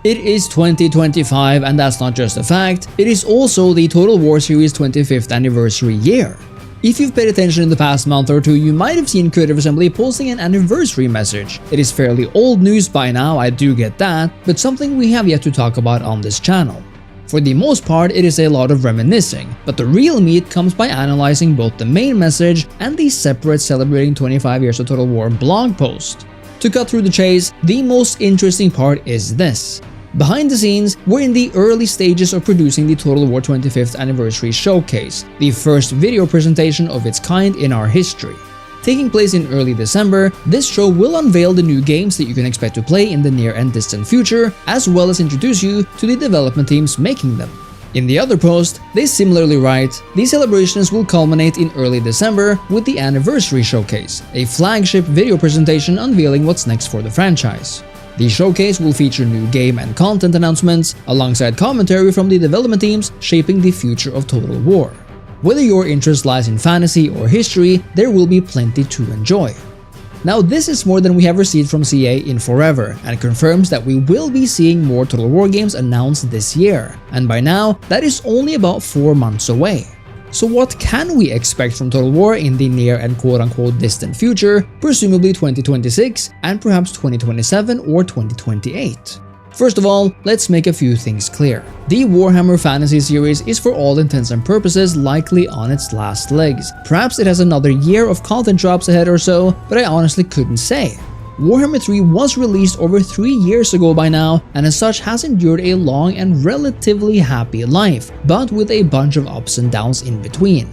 It is 2025, and that's not just a fact, it is also the Total War series 25th anniversary year. If you've paid attention in the past month or two, you might have seen Creative Assembly posting an anniversary message. It is fairly old news by now, I do get that, but something we have yet to talk about on this channel. For the most part, it is a lot of reminiscing, but the real meat comes by analyzing both the main message and the separate celebrating 25 years of Total War blog post. To cut through the chase, the most interesting part is this. Behind the scenes, we're in the early stages of producing the Total War 25th Anniversary Showcase, the first video presentation of its kind in our history. Taking place in early December, this show will unveil the new games that you can expect to play in the near and distant future, as well as introduce you to the development teams making them. In the other post, they similarly write, these celebrations will culminate in early December with the Anniversary Showcase, a flagship video presentation unveiling what's next for the franchise. The showcase will feature new game and content announcements, alongside commentary from the development teams shaping the future of Total War. Whether your interest lies in fantasy or history, there will be plenty to enjoy. Now, this is more than we have received from CA in forever, and confirms that we will be seeing more Total War games announced this year, and by now, that is only about 4 months away. So what can we expect from Total War in the near and quote-unquote distant future, presumably 2026 and perhaps 2027 or 2028? First of all, let's make a few things clear. The Warhammer Fantasy series is for all intents and purposes likely on its last legs. Perhaps it has another year of content drops ahead or so, but I honestly couldn't say. Warhammer 3 was released over 3 years ago by now, and as such has endured a long and relatively happy life, but with a bunch of ups and downs in between.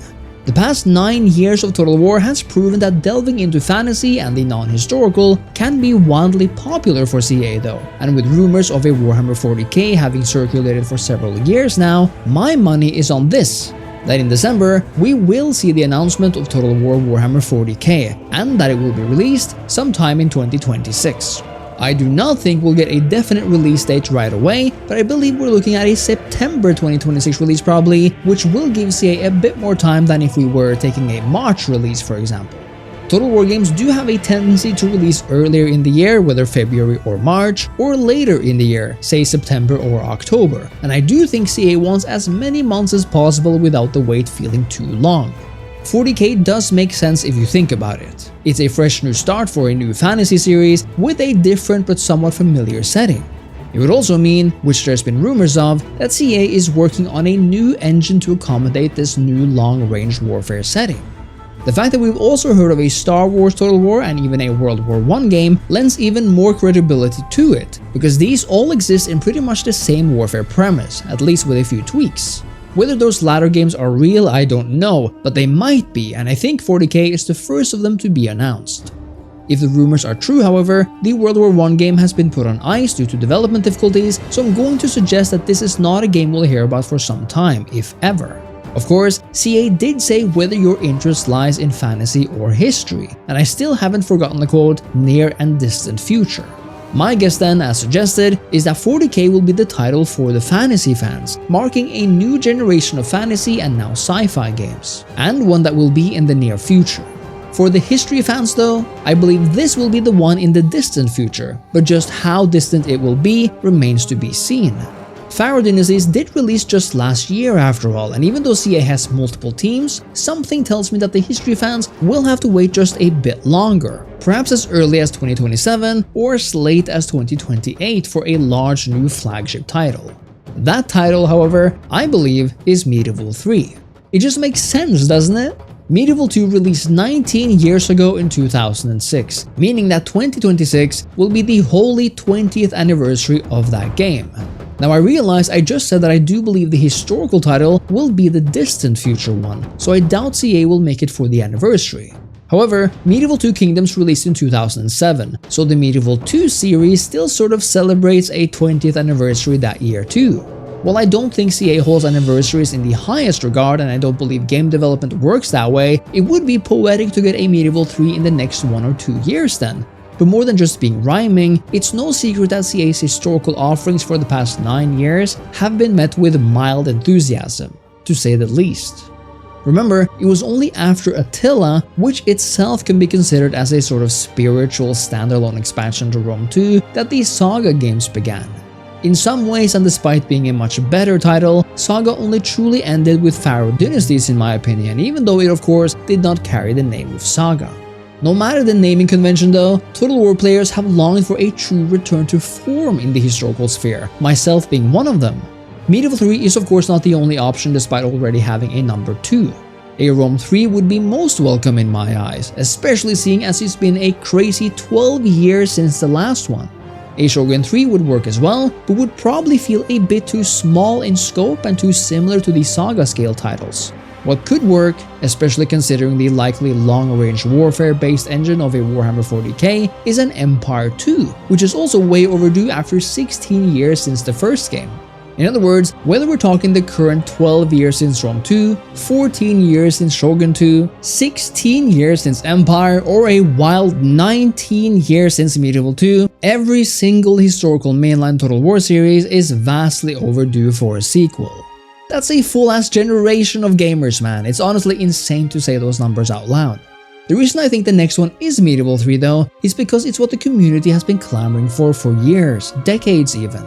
The past 9 years of Total War has proven that delving into fantasy and the non-historical can be wildly popular for CA though, and with rumors of a Warhammer 40k having circulated for several years now, my money is on this. That in December, we will see the announcement of Total War Warhammer 40k, and that it will be released sometime in 2026. I do not think we'll get a definite release date right away, but I believe we're looking at a September 2026 release probably, which will give CA a bit more time than if we were taking a March release, for example. Total War games do have a tendency to release earlier in the year, whether February or March, or later in the year, say September or October, and I do think CA wants as many months as possible without the wait feeling too long. 40k does make sense if you think about it. It's a fresh new start for a new fantasy series with a different but somewhat familiar setting. It would also mean, which there's been rumors of, that CA is working on a new engine to accommodate this new long-range warfare setting. The fact that we've also heard of a Star Wars Total War and even a World War I game lends even more credibility to it, because these all exist in pretty much the same warfare premise, at least with a few tweaks. Whether those latter games are real, I don't know, but they might be, and I think 40k is the first of them to be announced. If the rumors are true, however, the World War I game has been put on ice due to development difficulties, so I'm going to suggest that this is not a game we'll hear about for some time, if ever. Of course, CA did say whether your interest lies in fantasy or history, and I still haven't forgotten the quote, near and distant future. My guess then, as suggested, is that 40k will be the title for the fantasy fans, marking a new generation of fantasy and now sci-fi games, and one that will be in the near future. For the history fans though, I believe this will be the one in the distant future, but just how distant it will be remains to be seen. Pharaoh Dynasties did release just last year after all, and even though CA has multiple teams, something tells me that the history fans will have to wait just a bit longer, perhaps as early as 2027 or as late as 2028 for a large new flagship title. That title, however, I believe is Medieval 3. It just makes sense, doesn't it? Medieval 2 released 19 years ago in 2006, meaning that 2026 will be the holy 20th anniversary of that game. Now I realize I just said that I do believe the historical title will be the distant future one, so I doubt CA will make it for the anniversary. However, Medieval 2 Kingdoms released in 2007, so the Medieval 2 series still sort of celebrates a 20th anniversary that year too. While I don't think CA holds anniversaries in the highest regard and I don't believe game development works that way, it would be poetic to get a Medieval 3 in the next 1 or 2 years then. But more than just being rhyming, it's no secret that CA's historical offerings for the past 9 years have been met with mild enthusiasm, to say the least. Remember, it was only after Attila, which itself can be considered as a sort of spiritual standalone expansion to Rome 2, that these Saga games began. In some ways, and despite being a much better title, Saga only truly ended with Pharaoh Dynasties in my opinion, even though it of course did not carry the name of Saga. No matter the naming convention though, Total War players have longed for a true return to form in the historical sphere, myself being one of them. Medieval 3 is of course not the only option despite already having a number 2. A Rome 3 would be most welcome in my eyes, especially seeing as it's been a crazy 12 years since the last one. A Shogun 3 would work as well, but would probably feel a bit too small in scope and too similar to the Saga scale titles. What could work, especially considering the likely long-range warfare-based engine of a Warhammer 40k, is an Empire 2, which is also way overdue after 16 years since the first game. In other words, whether we're talking the current 12 years since Rome 2, 14 years since Shogun 2, 16 years since Empire, or a wild 19 years since Medieval 2, every single historical mainline Total War series is vastly overdue for a sequel. That's a full-ass generation of gamers, man. It's honestly insane to say those numbers out loud. The reason I think the next one is Medieval 3 though, is because it's what the community has been clamoring for years, decades even.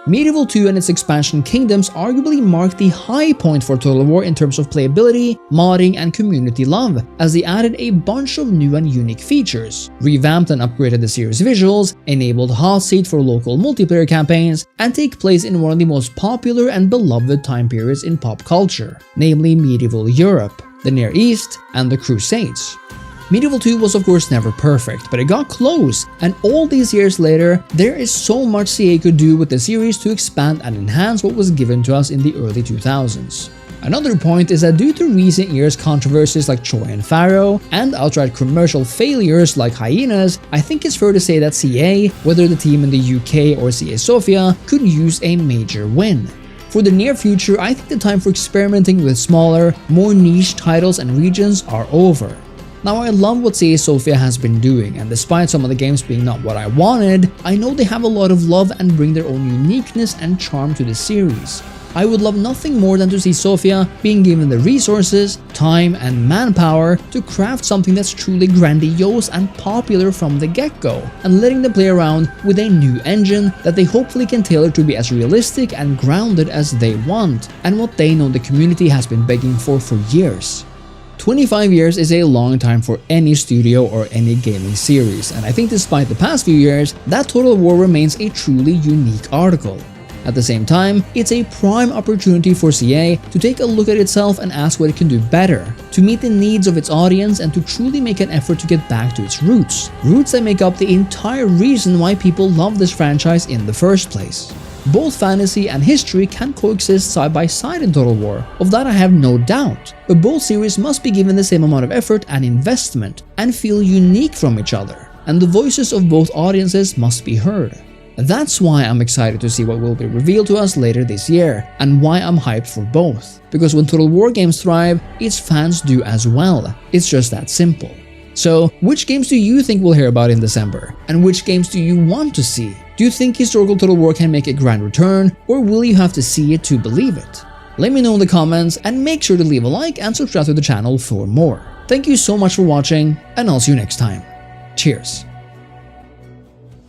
Medieval 2 and its expansion Kingdoms arguably marked the high point for Total War in terms of playability, modding, and community love, as they added a bunch of new and unique features, revamped and upgraded the series' visuals, enabled hot seat for local multiplayer campaigns, and take place in one of the most popular and beloved time periods in pop culture, namely medieval Europe, the Near East, and the Crusades. Medieval 2 was of course never perfect, but it got close, and all these years later, there is so much CA could do with the series to expand and enhance what was given to us in the early 2000s. Another point is that due to recent years' controversies like Troy and Pharaoh, and outright commercial failures like Hyenas, I think it's fair to say that CA, whether the team in the UK or CA Sofia, could use a major win. For the near future, I think the time for experimenting with smaller, more niche titles and regions are over. Now I love what CA Sofia has been doing, and despite some of the games being not what I wanted, I know they have a lot of love and bring their own uniqueness and charm to the series. I would love nothing more than to see Sofia being given the resources, time, and manpower to craft something that's truly grandiose and popular from the get-go, and letting them play around with a new engine that they hopefully can tailor to be as realistic and grounded as they want, and what they know the community has been begging for years. 25 years is a long time for any studio or any gaming series, and I think despite the past few years, that Total War remains a truly unique article. At the same time, it's a prime opportunity for CA to take a look at itself and ask what it can do better, to meet the needs of its audience and to truly make an effort to get back to its roots. Roots that make up the entire reason why people love this franchise in the first place. Both fantasy and history can coexist side by side in Total War, of that I have no doubt, but both series must be given the same amount of effort and investment, and feel unique from each other, and the voices of both audiences must be heard. That's why I'm excited to see what will be revealed to us later this year, and why I'm hyped for both, because when Total War games thrive, its fans do as well. It's just that simple. So, which games do you think we'll hear about in December? And which games do you want to see? Do you think historical Total War can make a grand return, or will you have to see it to believe it? Let me know in the comments, and make sure to leave a like and subscribe to the channel for more. Thank you so much for watching, and I'll see you next time. Cheers.